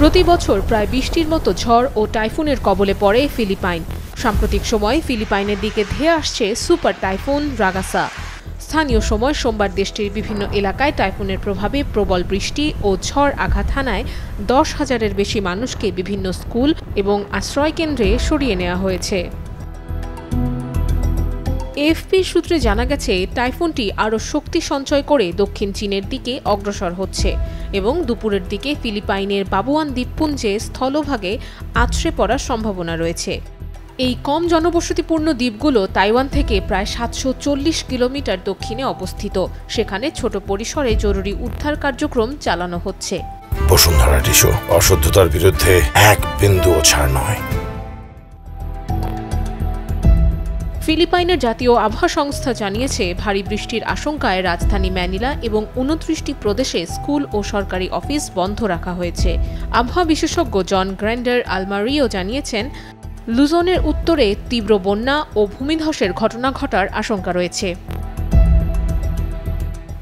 প্রতি বছর প্রায় ২০টির মতো ঝড় ও টাইফুনের কবলে পড়ে ফিলিপাইন। সাম্প্রতিক সময়ে ফিলিপাইনের দিকে ধেয়ে আসছে সুপার টাইফুন রাগাসা। স্থানীয় সময় সোমবার দেশটির বিভিন্ন এলাকায় টাইফুনের প্রভাবে প্রবল বৃষ্টি ও ঝড় আঘাত হানায় ১০,০০০-এর বেশি মানুষকে বিভিন্ন স্কুল এবং আশ্রয়কেন্দ্রে সরিয়ে নেওয়া হয়েছে। এএফপি সূত্রে জানা গেছে, টাইফুনটি আরও শক্তি সঞ্চয় করে দক্ষিণ চীনের দিকে অগ্রসর হচ্ছে এবং দুপুরের দিকে ফিলিপাইনের বাবুয়ান দ্বীপপুঞ্জে স্থলভাগে আছড়ে পড়ার সম্ভাবনা রয়েছে। এই কম জনবসতিপূর্ণ দ্বীপগুলো তাইওয়ান থেকে প্রায় ৭৪০ কিলোমিটার দক্ষিণে অবস্থিত। সেখানে ছোট পরিসরে জরুরি উদ্ধার কার্যক্রম চালানো হচ্ছে। বসুন্ধরা টিস্যু, অশুদ্ধতার বিরুদ্ধে এক বিন্দুও ছাড় নয়। ফিলিপাইনের জাতীয় আবহাওয়া সংস্থা জানিয়েছে, ভারী বৃষ্টির আশঙ্কায় রাজধানী ম্যানিলা এবং ২৯টি প্রদেশে স্কুল ও সরকারি অফিস বন্ধ রাখা হয়েছে। আবহাওয়া বিশেষজ্ঞ জন গ্র্যান্ডার আলমারিও জানিয়েছেন, লুজনের উত্তরে তীব্র বন্যা ও ভূমিধসের ঘটনা ঘটার আশঙ্কা রয়েছে।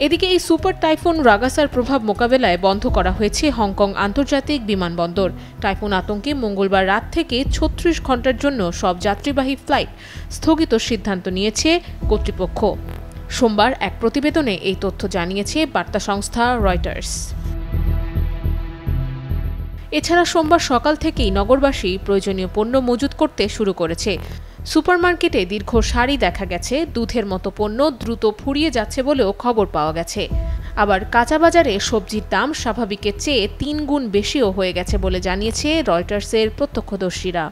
এদিকে এই সুপার টাইফুন রাগাসার প্রভাব মোকাবেলায় বন্ধ করা হয়েছে হংকং আন্তর্জাতিক বিমানবন্দর। টাইফুন আতঙ্কে মঙ্গলবার রাত থেকে ৩৬ ঘণ্টার জন্য সব যাত্রীবাহী ফ্লাইট স্থগিত সিদ্ধান্ত নিয়েছে কর্তৃপক্ষ। সোমবার এক প্রতিবেদনে এই তথ্য জানিয়েছে বার্তা সংস্থা রয়টার্স। এছাড়া সোমবার সকাল থেকেই নগরবাসী প্রয়োজনীয় পণ্য মজুত করতে শুরু করেছে। সুপারমার্কেটে দীর্ঘ সারি দেখা গেছে। দুধের মতো পণ্য দ্রুত ফুরিয়ে যাচ্ছে বলেও খবর পাওয়া গেছে। আবার কাঁচা বাজারে সবজির দাম স্বাভাবিকের চেয়ে ৩ গুণ বেশিও হয়ে গেছে বলে জানিয়েছে রয়টার্সের প্রত্যক্ষদর্শীরা।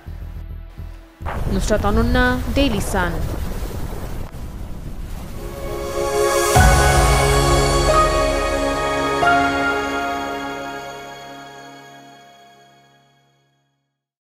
Nusrat Ananya, Daily Sun.